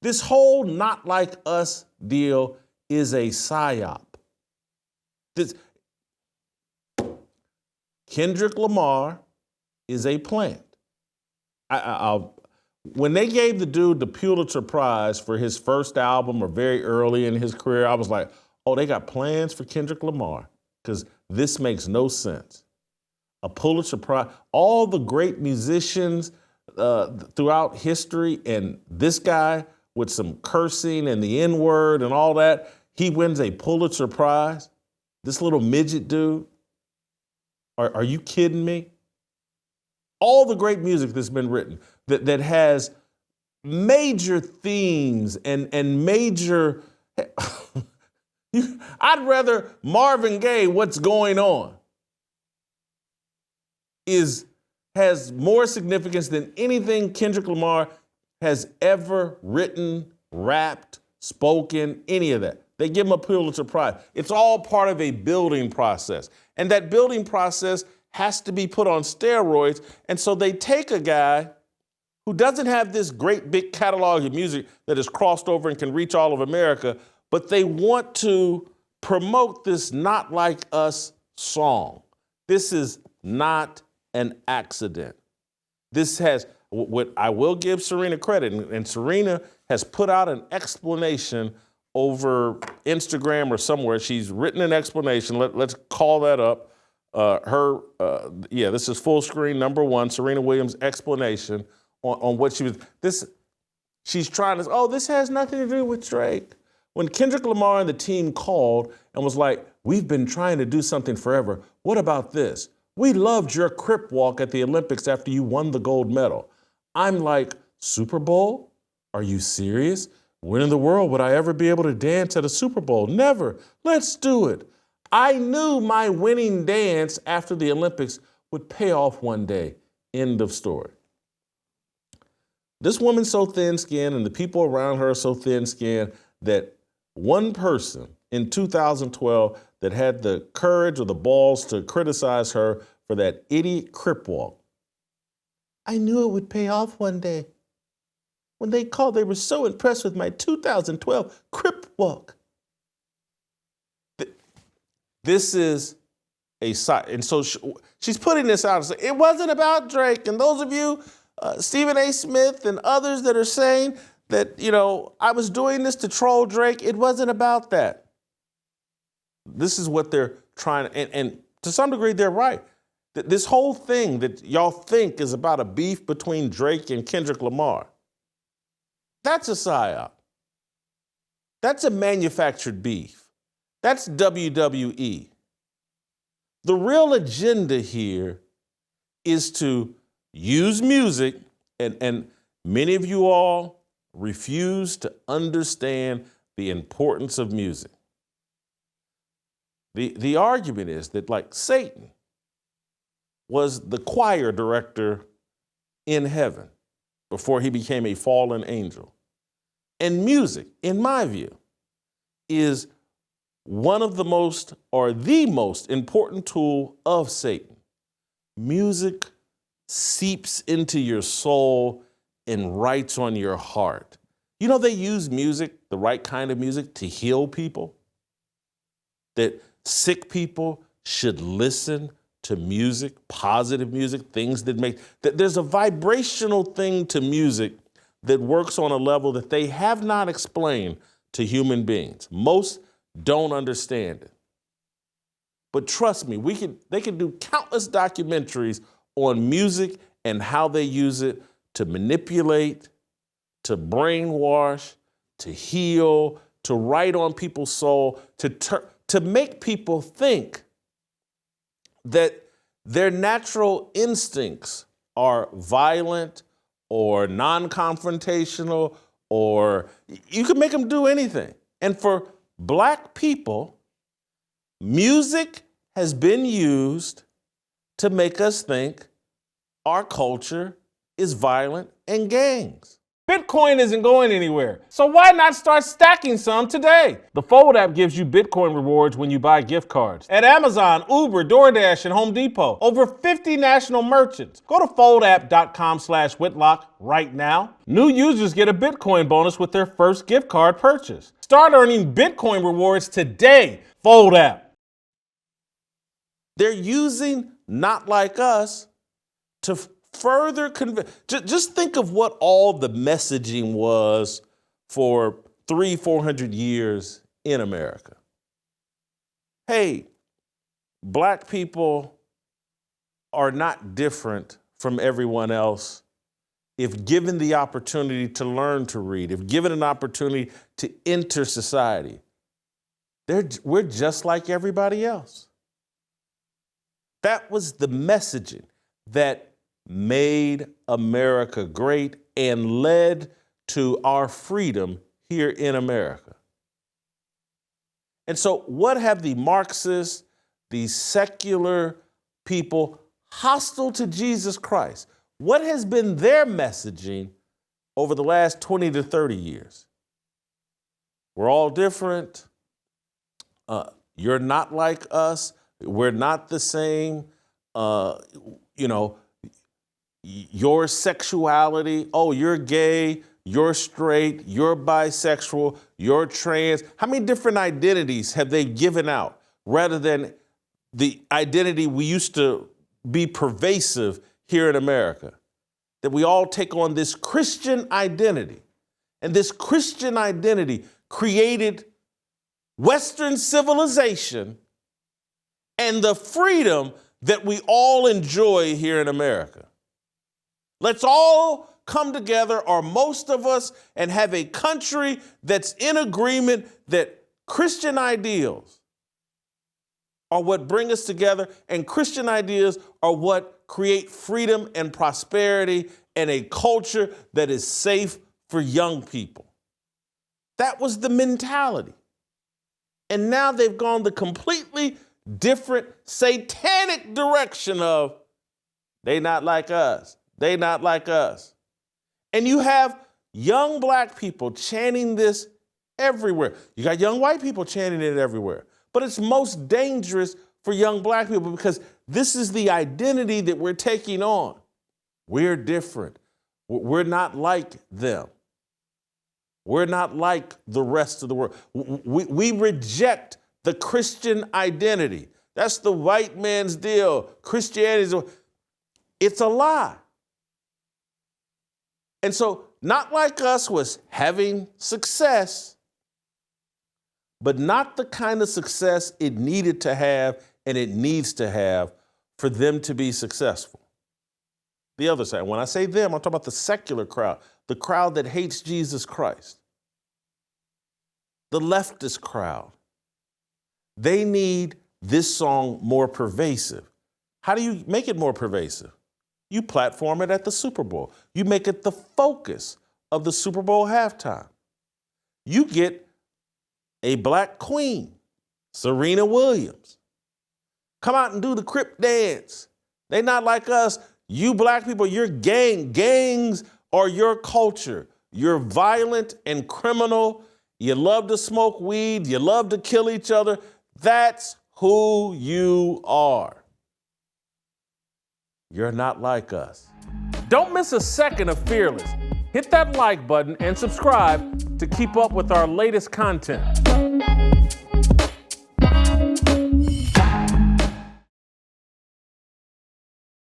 This whole not like us deal is a psyop. This, Kendrick Lamar is a plant. When they gave the dude the Pulitzer Prize for his first album or very early in his career, I was like, oh, they got plans for Kendrick Lamar, because this makes no sense. A Pulitzer Prize, all the great musicians throughout history, and this guy with some cursing and the N-word and all that, he wins a Pulitzer Prize? This little midget dude? Are you kidding me? All the great music that's been written that has major themes and major... I'd rather Marvin Gaye, What's Going On, has more significance than anything Kendrick Lamar has ever written, rapped, spoken, any of that. They give him a Pulitzer Prize. It's all part of a building process. And that building process has to be put on steroids. And so they take a guy who doesn't have this great big catalog of music that is crossed over and can reach all of America, but they want to promote this Not Like Us song. This is not an accident. This has, what I will give Serena credit, and Serena has put out an explanation over Instagram or somewhere. She's written an explanation. Let's call that up. This is full screen number 1, Serena Williams' explanation on what she was. She's trying to, this has nothing to do with Drake. When Kendrick Lamar and the team called and was like, we've been trying to do something forever. What about this? We loved your crip walk at the Olympics after you won the gold medal. I'm like, Super Bowl? Are you serious? When in the world would I ever be able to dance at a Super Bowl? Never. Let's do it. I knew my winning dance after the Olympics would pay off one day. End of story. This woman's so thin-skinned and the people around her are so thin-skinned that one person in 2012 that had the courage or the balls to criticize her for that idiot crip walk. I knew it would pay off one day. When they called, they were so impressed with my 2012 crip walk. This is a side, and so she's putting this out and saying, it wasn't about Drake. And those of you, Stephen A. Smith and others that are saying that, I was doing this to troll Drake, it wasn't about that. This is what they're trying to, and to some degree, they're right. This whole thing that y'all think is about a beef between Drake and Kendrick Lamar, that's a psyop. That's a manufactured beef. That's WWE. The real agenda here is to use music, and many of you all refuse to understand the importance of music. The argument is that, like, Satan was the choir director in heaven before he became a fallen angel. And music, in my view, is one of the most, or the most important tool of Satan. Music seeps into your soul and writes on your heart. They use music, the right kind of music, to heal people. That sick people should listen to music, positive music, things that there's a vibrational thing to music that works on a level that they have not explained to human beings. Most don't understand it. But trust me, they can do countless documentaries on music and how they use it to manipulate, to brainwash, to heal, to write on people's soul, to make people think that their natural instincts are violent or non-confrontational, or you can make them do anything. And for Black people, music has been used to make us think our culture is violent and gangs. Bitcoin isn't going anywhere, so why not start stacking some today? The Fold app gives you Bitcoin rewards when you buy gift cards at Amazon, Uber, DoorDash, and Home Depot. Over 50 national merchants. Go to foldapp.com/Whitlock right now. New users get a Bitcoin bonus with their first gift card purchase. Start earning Bitcoin rewards today. Fold app. They're using Not Like Us to further convince. Just think of what all the messaging was for 400 years in America. Hey, black people are not different from everyone else if given the opportunity to learn to read, if given an opportunity to enter society. We're just like everybody else. That was the messaging that made America great and led to our freedom here in America. And so what have the Marxists, the secular people hostile to Jesus Christ, what has been their messaging over the last 20 to 30 years? We're all different. You're not like us. We're not the same. Your sexuality, oh, you're gay, you're straight, you're bisexual, you're trans. How many different identities have they given out rather than the identity we used to be pervasive here in America? That we all take on this Christian identity. And this Christian identity created Western civilization and the freedom that we all enjoy here in America. Let's all come together, or most of us, and have a country that's in agreement that Christian ideals are what bring us together, and Christian ideas are what create freedom and prosperity and a culture that is safe for young people. That was the mentality. And now they've gone the completely different satanic direction of they not like us. They not like us. And you have young black people chanting this everywhere. You got young white people chanting it everywhere. But it's most dangerous for young black people because this is the identity that we're taking on. We're different. We're not like them. We're not like the rest of the world. We reject the Christian identity. That's the white man's deal. Christianity it's a lie. And so Not Like Us was having success, but not the kind of success it needed to have and it needs to have for them to be successful. The other side, when I say them, I'm talking about the secular crowd, the crowd that hates Jesus Christ, the leftist crowd. They need this song more pervasive. How do you make it more pervasive? You platform it at the Super Bowl. You make it the focus of the Super Bowl halftime. You get a black queen, Serena Williams. Come out and do the Crip dance. They not like us. You black people, you're gangs are your culture. You're violent and criminal. You love to smoke weed. You love to kill each other. That's who you are. You're not like us. Don't miss a second of Fearless. Hit that like button and subscribe to keep up with our latest content.